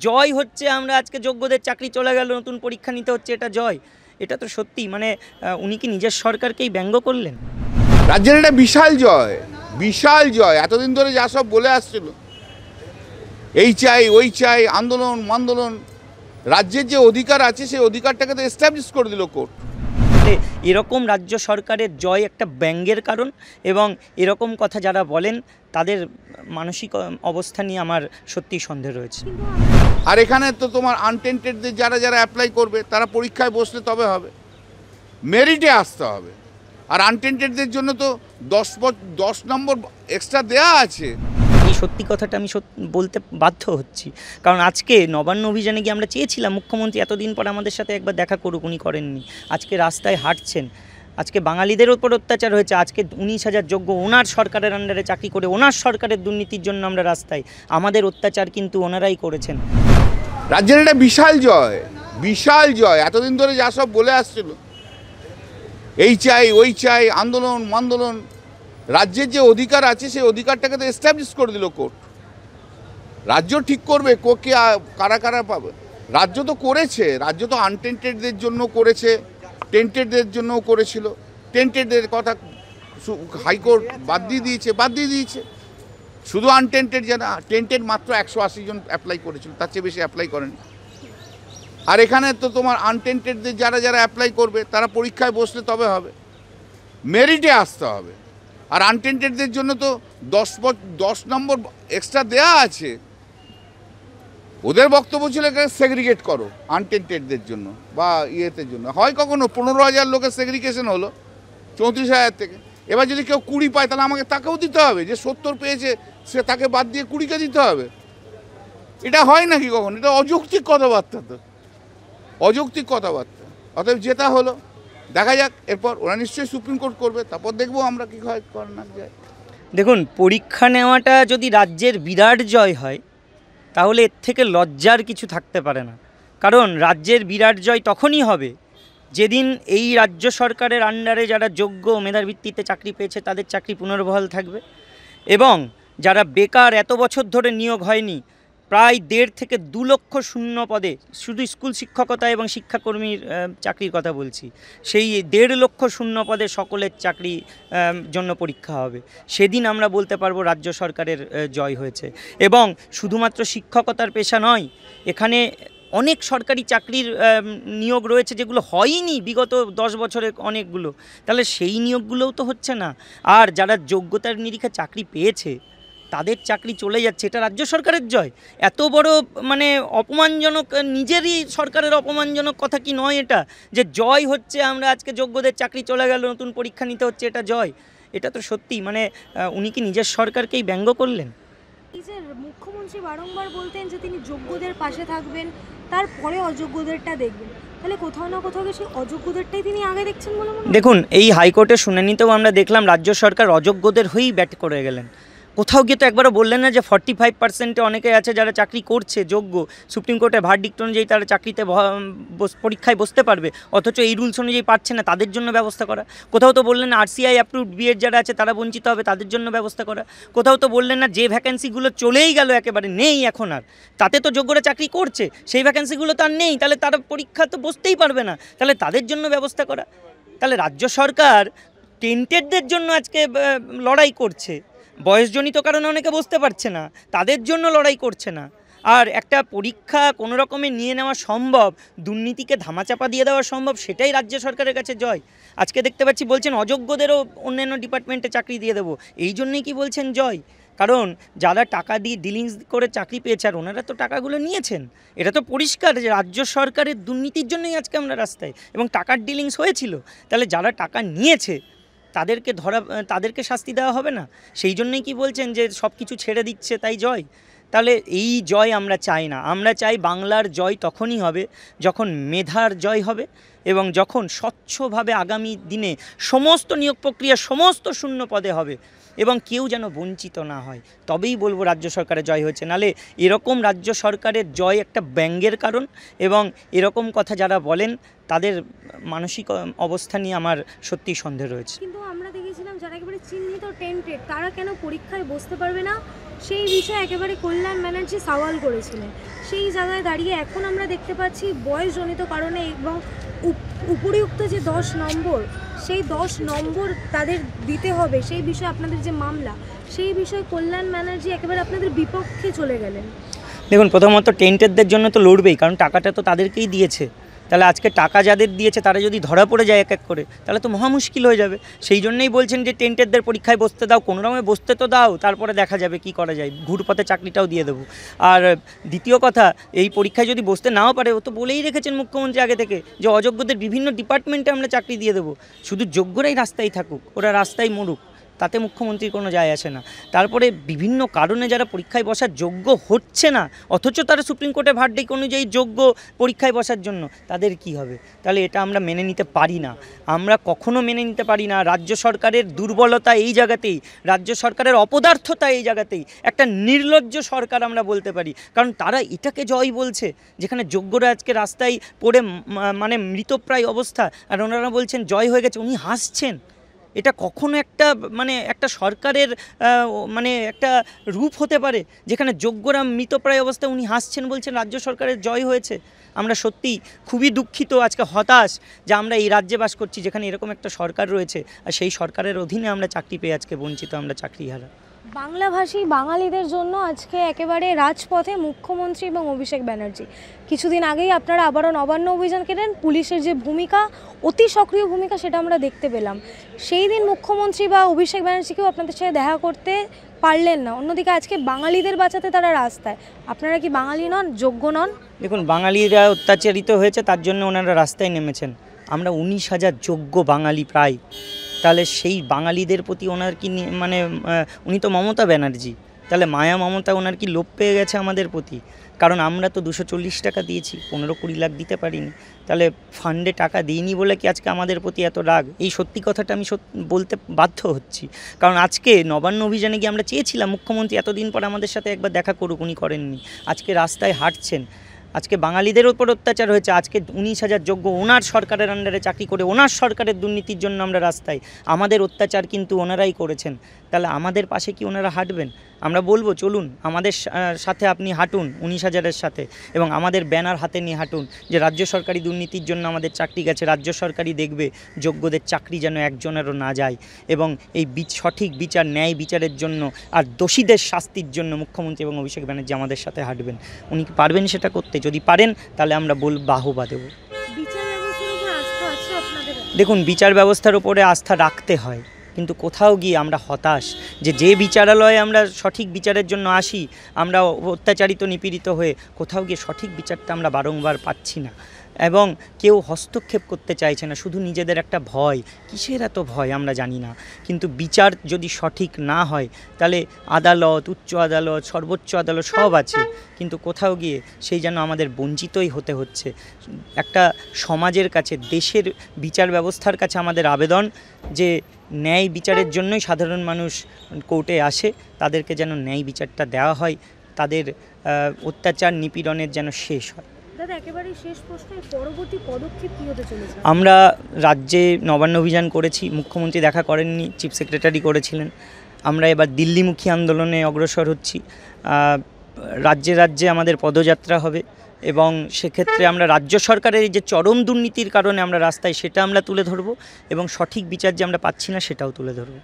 জয় হচ্ছে আমরা আজকে যোগ্যদের চাকরি চলে গেল, নতুন পরীক্ষা নিতে হচ্ছে, এটা জয়। এটা তো সত্যি, মানে উনি কি নিজের সরকারকেই ব্যঙ্গ করলেন? রাজ্যের এটা বিশাল জয়, বিশাল জয়। এতদিন ধরে যা সব বলে আসছিল, এই চাই ওই চাই, আন্দোলন আন্দোলন, রাজ্যের যে অধিকার আছে সেই অধিকারটাকে তো এস্টাবলিশ করে দিল কোর্ট। এরকম রাজ্য সরকারের জয় একটা ব্যঙ্গের কারণ, এবং এরকম কথা যারা বলেন তাদের মানসিক অবস্থা নিয়ে আমার সত্যিই সন্দেহ রয়েছে। আর এখানে তো তোমার আনটেন্টেডদের যারা যারা অ্যাপ্লাই করবে তারা পরীক্ষায় বসলে তবে হবে, মেরিটে আসতে হবে। আর আনটেন্টেডদের জন্য তো 10 নম্বর এক্সট্রা দেয়া আছে। এই সত্যি কথাটা আমি বলতে বাধ্য হচ্ছি, কারণ আজকে নবান্ন অভিযানে গিয়ে আমরা চেয়েছিলাম মুখ্যমন্ত্রী এতদিন পর আমাদের সাথে একবার দেখা করুক, উনি করেননি। আজকে রাস্তায় হাঁটছেন, আজকে বাঙালিদের ওপর অত্যাচার হয়েছে। আজকে 19,000 যোগ্য ওনার সরকারের আন্ডারে চাকরি করে ওনার সরকারের দুর্নীতির জন্য আমরা রাস্তায়, আমাদের অত্যাচার কিন্তু ওনারাই করেছেন। রাজ্যের এটা বিশাল জয়, বিশাল জয়। এতদিন ধরে যা সব বলে আসছিল, এই চাই ওই চাই, আন্দোলন আন্দোলন, রাজ্যের যে অধিকার আছে সেই অধিকারটাকে তো এস্টাবলিশ করে দিল কোর্ট। রাজ্য ঠিক করবে কোকে কারা কারা পাবে। রাজ্য তো করেছে, রাজ্য তো আনটেন্টেডদের জন্য করেছে, টেন্টেডদের জন্যও করেছিল। টেন্টেডদের কথা হাইকোর্ট বাদ দিয়ে দিয়েছে। শুধু আনটেন্টেড যারা, টেন্টেড মাত্র 180 জন অ্যাপ্লাই করেছিল, তার চেয়ে বেশি অ্যাপ্লাই করেনি। আর এখানে তো তোমার আনটেন্টেডদের যারা যারা অ্যাপ্লাই করবে তারা পরীক্ষায় বসলে তবে হবে, মেরিটে আসতে হবে। আর আনটেন্টেডদের জন্য তো 10 নম্বর এক্সট্রা দেয়া আছে। ওদের বক্তব্য ছিল এখানে সেগ্রিগেট করো আনটেন্টেডদের জন্য বা ইয়েতে জন্য। হয় কখনো 15,000 লোকের সেগ্রিগেশন হলো 34,000 থেকে। এবার যদি কেউ 20 পায় তাহলে আমাকে তাকেও দিতে হবে, যে 70 পেয়েছে সে তাকে বাদ দিয়ে 20কে দিতে হবে। এটা হয় নাকি কখন? এটা অযৌক্তিক কথাবার্তা, তো অযৌক্তিক কথাবার্তা। অতএব যেটা হলো দেখা যাক, এরপর ওরা নিশ্চয়ই সুপ্রিম কোর্ট করবে, তারপর দেখবো আমরা কী হয় করার যায়। দেখুন, পরীক্ষা নেওয়াটা যদি রাজ্যের বিরাট জয় হয় তাহলে এর থেকে লজ্জার কিছু থাকতে পারে না। কারণ রাজ্যের বিরাট জয় তখনই হবে যেদিন এই রাজ্য সরকারের আন্ডারে যারা যোগ্য মেধার ভিত্তিতে চাকরি পেয়েছে তাদের চাকরি পুনর্বহাল থাকবে, এবং যারা বেকার এত বছর ধরে নিয়োগ হয়নি, প্রায় 1.5 থেকে 2 লক্ষ শূন্য পদে, শুধু স্কুল শিক্ষকতা এবং শিক্ষাকর্মীর চাকরির কথা বলছি, সেই 1.5 লক্ষ শূন্য পদে সকলের চাকরি জন্য পরীক্ষা হবে। সেদিন আমরা বলতে পারবো রাজ্য সরকারের জয় হয়েছে। এবং শুধুমাত্র শিক্ষকতার পেশা নয়, এখানে অনেক সরকারি চাকরির নিয়োগ রয়েছে যেগুলো হয়নি বিগত 10 বছরে অনেকগুলো, তাহলে সেই নিয়োগগুলোও তো হচ্ছে না। আর যারা যোগ্যতার নিরিখে চাকরি পেয়েছে তাদের চাকরি চলে যাচ্ছে, এটা রাজ্য সরকারের জয়। এত বড় মানে অপমানজনক, নিজেরই সরকারের অপমানজনক কথা কি নয় এটা, যে জয় হচ্ছে আমরা আজকে যোগ্যদের চাকরি চলে গেল, নতুন পরীক্ষা নিতে হচ্ছে, এটা জয়। এটা তো সত্যি, মানে উনি কি নিজের সরকারকেই ব্যঙ্গ করলেন? এই যে মুখ্যমন্ত্রী বারংবার বলতেন যে তিনি যোগ্যদের পাশে থাকবেন, তারপরে অযোগ্যদেরটা দেখবেন, তাহলে কোথাও না কোথাও সেই অযোগ্যদেরটাই তিনি আগে দেখছেন বলে মনে হয়। দেখুন, এই হাইকোর্টের শুনানিতেও আমরা দেখলাম রাজ্য সরকার অযোগ্যদের হয়েই ব্যাট করে গেলেন। কোথাও গিয়ে তো একবারও বললেন না যে 45%-এ অনেকে আছে যারা চাকরি করছে যোগ্য, সুপ্রিম কোর্টের ভার্ডিক্ট অনুযায়ী তারা চাকরিতে পরীক্ষায় বসতে পারবে, অথচ এই রুলস অনুযায়ী পাচ্ছে না, তাদের জন্য ব্যবস্থা করা। কোথাও তো বললেন না RCI অ্যাপ্রুভড বিএড যারা আছে তারা বঞ্চিত হবে, তাদের জন্য ব্যবস্থা করা। কোথাও তো বললেন না যে ভ্যাকেন্সিগুলো চলেই গেল, একেবারে নেই এখন আর, তাতে তো যোগ্যরা চাকরি করছে, সেই ভ্যাকেন্সিগুলো তো আর নেই, তাহলে তারা পরীক্ষা তো বসতেই পারবে না, তাহলে তাদের জন্য ব্যবস্থা করা। তাহলে রাজ্য সরকার টেন্টেডদের জন্য আজকে লড়াই করছে, বয়সজনিত কারণে অনেকে বসতে পারছে না, তাদের জন্য লড়াই করছে না। আর একটা পরীক্ষা কোনো রকমে নিয়ে নেওয়া সম্ভব, দুর্নীতিকে ধামাচাপা দিয়ে দেওয়া সম্ভব, সেটাই রাজ্য সরকারের কাছে জয়। আজকে দেখতে পাচ্ছি বলছেন অযোগ্যদেরও অন্যান্য ডিপার্টমেন্টে চাকরি দিয়ে দেবো, এই জন্যই কি বলছেন জয়? কারণ যারা টাকা দিয়ে ডিলিংস করে চাকরি পেয়েছে আর ওনারা তো টাকাগুলো নিয়েছেন, এটা তো পরিষ্কার যে রাজ্য সরকারের দুর্নীতির জন্যই আজকে আমরা রাস্তায়, এবং টাকার ডিলিংস হয়েছিল। তাহলে যারা টাকা নিয়েছে তাদেরকে শাস্তি দেওয়া হবে না? সেই জন্যই কি বলছেন যে সব কিছু ছেড়ে দিচ্ছে তাই জয়? তাহলে এই জয় আমরা চাই না। আমরা চাই বাংলার জয় তখনই হবে যখন মেধার জয় হবে, এবং যখন স্বচ্ছভাবে আগামী দিনে সমস্ত নিয়োগ প্রক্রিয়া সমস্ত শূন্য পদে হবে, এবং কেউ যেন বঞ্চিত না হয়, তবেই বলবো রাজ্য সরকারের জয় হয়েছে। নালে এরকম রাজ্য সরকারের জয় একটা ব্যঙ্গের কারণ, এবং এরকম কথা যারা বলেন তাদের মানসিক অবস্থা নিয়ে আমার সত্যিই সন্দেহ রয়েছে। কিন্তু আমরা দেখেছিলাম যারা একেবারে চিহ্নিত টেন্টেড তারা কেন পরীক্ষায় বসতে পারবে না, সেই বিষয়ে একেবারে কল্যাণ ব্যানার্জি সওয়াল করেছিলেন। সেই জায়গায় দাঁড়িয়ে এখন আমরা দেখতে পাচ্ছি বয়সজনিত কারণে এবং উপরিউক্ত যে 10 নম্বর, সেই 10 নম্বর তাদের দিতে হবে, সেই বিষয়ে আপনাদের যে মামলা, সেই বিষয়ে কল্যাণ ব্যানার্জি একেবারে আপনাদের বিপক্ষে চলে গেলেন। দেখুন, প্রথমত টেন্টেডদের জন্য তো লড়বেই, কারণ টাকাটা তো তাদেরকেই দিয়েছে। তাহলে আজকে টাকা যাদের দিয়েছে তারা যদি ধরা পড়ে যায় এক এক করে, তাহলে তো মহা মুশকিল হয়ে যাবে। সেই জন্যই বলছেন যে টেন্টেডদের পরীক্ষায় বসতে দাও, কোনো রকমে বসতে তো দাও, তারপরে দেখা যাবে কি করা যায়, ঘুরপথে চাকরিটাও দিয়ে দেবো। আর দ্বিতীয় কথা, এই পরীক্ষায় যদি বসতে নাও পারে, ও তো বলেই রেখেছেন মুখ্যমন্ত্রী আগে থেকে যে অযোগ্যদের বিভিন্ন ডিপার্টমেন্টে আমরা চাকরি দিয়ে দেবো, শুধু যোগ্যরাই রাস্তায় থাকুক, ওরা রাস্তায় মরুক, তাতে মুখ্যমন্ত্রীর কোনো যায় আসে না। তারপরে বিভিন্ন কারণে যারা পরীক্ষায় বসার যোগ্য হচ্ছে না, অথচ তারা সুপ্রিম কোর্টের ভার্ডিক্ট অনুযায়ী যোগ্য পরীক্ষায় বসার জন্য, তাদের কি হবে? তাহলে এটা আমরা মেনে নিতে পারি না, আমরা কখনো মেনে নিতে পারি না। রাজ্য সরকারের দুর্বলতা এই জায়গাতেই, রাজ্য সরকারের অপদার্থতা এই জায়গাতেই, একটা নির্লজ্জ সরকার আমরা বলতে পারি। কারণ তারা এটাকে জয় বলছে, যেখানে যোগ্যরা আজকে রাস্তায় পড়ে মানে মৃতপ্রায় অবস্থা, আর ওনারা বলছেন জয় হয়ে গেছে, উনি হাসছেন। এটা কখনো একটা সরকারের একটা রূপ হতে পারে, যেখানে যোগ্যরা মৃতপ্রায় অবস্থায় উনি হাসছেন, বলছেন রাজ্য সরকারের জয় হয়েছে? আমরা সত্যি খুবই দুঃখিত, আজকে হতাশ যে আমরা এই রাজ্যে বাস করছি যেখানে এরকম একটা সরকার রয়েছে, আর সেই সরকারের অধীনে আমরা চাকরি পেয়ে আজকে বঞ্চিত, আমরা চাকরিহারা। বাংলাভাষী বাঙালিদের জন্য আজকে একেবারে রাজপথে মুখ্যমন্ত্রী এবং অভিষেক ব্যানার্জি। কিছুদিন আগেই আপনারা আবারও নবান্ন অভিযান কেলেন, পুলিশের যে ভূমিকা, অতি সক্রিয় ভূমিকা, সেটা আমরা দেখতে পেলাম। সেই দিন মুখ্যমন্ত্রী বা অভিষেক ব্যানার্জিকেও আপনাদের সাথে দেখা করতে পারলেন না, অন্যদিকে আজকে বাঙালিদের বাঁচাতে তারা রাস্তায়। আপনারা কি বাঙালি নন, যোগ্য নন? দেখুন, বাঙালিরা অত্যাচারিত হয়েছে, তার জন্য ওনারা রাস্তায় নেমেছেন। আমরা 19,000 যোগ্য বাঙালি প্রায়, তাহলে সেই বাঙালিদের প্রতি ওনার কি উনি তো মমতা ব্যানার্জি, তাহলে মায়া মমতা ওনার কি লোপ পেয়ে গেছে আমাদের প্রতি? কারণ আমরা তো 240 টাকা দিয়েছি, 15-20 লাখ দিতে পারিনি, তাহলে ফান্ডে টাকা দিইনি বলে কি আজকে আমাদের প্রতি এত রাগ? এই সত্যি কথাটা আমি বলতে বাধ্য হচ্ছি, কারণ আজকে নবান্ন অভিযানে গিয়ে আমরা চেয়েছিলাম মুখ্যমন্ত্রী এতদিন পর আমাদের সাথে একবার দেখা করুক, উনি করেননি। আজকে রাস্তায় হাঁটছেন, আজকে বাঙালিদের ওপর অত্যাচার হয়েছে। আজকে 19,000 যোগ্য ওনার সরকারের আন্ডারে চাকরি করে, ওনার সরকারের দুর্নীতির জন্য আমরা রাস্তায়, আমাদের অত্যাচার কিন্তু ওনারাই করেছেন। তাহলে আমাদের পাশে কি ওনারা হাঁটবেন? আমরা বলবো চলুন আমাদের সাথে আপনি হাঁটুন 19,000-এর সাথে, এবং আমাদের ব্যানার হাতে নিয়ে হাঁটুন যে রাজ্য সরকারি দুর্নীতির জন্য আমাদের চাকরি গেছে, রাজ্য সরকারই দেখবে যোগ্যদের চাকরি যেন একজনেরও না যায়, এবং এই সঠিক বিচার, ন্যায় বিচারের জন্য আর দোষীদের শাস্তির জন্য মুখ্যমন্ত্রী এবং অভিষেক ব্যানার্জি আমাদের সাথে হাঁটবেন। উনি কি পারবেন সেটা করতে? যদি পারেন তাহলে আমরা বাহবা দেব। দেখুন, বিচার ব্যবস্থার উপরে আস্থা রাখতে হয়, কিন্তু কোথাও গিয়ে আমরা হতাশ যে বিচারালয়ে আমরা সঠিক বিচারের জন্য আসি, আমরা অত্যাচারিত নিপীড়িত হয়ে কোথাও গিয়ে সঠিক বিচারটা আমরা বারংবার পাচ্ছি না, এবং কেউ হস্তক্ষেপ করতে চাইছে না। শুধু নিজেদের একটা ভয়, কিসের এত ভয় আমরা জানি না, কিন্তু বিচার যদি সঠিক না হয় তাহলে আদালত, উচ্চ আদালত, সর্বোচ্চ আদালত সব আছে, কিন্তু কোথাও গিয়ে সেই যেন আমাদের বঞ্চিতই হতে হচ্ছে। একটা সমাজের কাছে, দেশের বিচার ব্যবস্থার কাছে আমাদের আবেদন যে ন্যায় বিচারের জন্যই সাধারণ মানুষ কোর্টে আসে, তাদেরকে যেন ন্যায় বিচারটা দেওয়া হয়, তাদের অত্যাচার নিপীড়নের যেন শেষ হয়। একেবারেই শেষ প্রশ্ন, পরবর্তী পদক্ষেপ কি হতে চলেছে? আমরা রাজ্যে নবান্ন অভিযান করেছি, মুখ্যমন্ত্রী দেখা করেননি, চিফ সেক্রেটারি করেছিলেন। আমরা এবার দিল্লিমুখী আন্দোলনে অগ্রসর হচ্ছি, রাজ্যে রাজ্যে আমাদের পদযাত্রা হবে, এবং সেক্ষেত্রে আমরা রাজ্য সরকারের যে চরম দুর্নীতির কারণে আমরা রাস্তায়, সেটা আমরা তুলে ধরব, এবং সঠিক বিচার যে আমরা পাচ্ছি না সেটাও তুলে ধরব।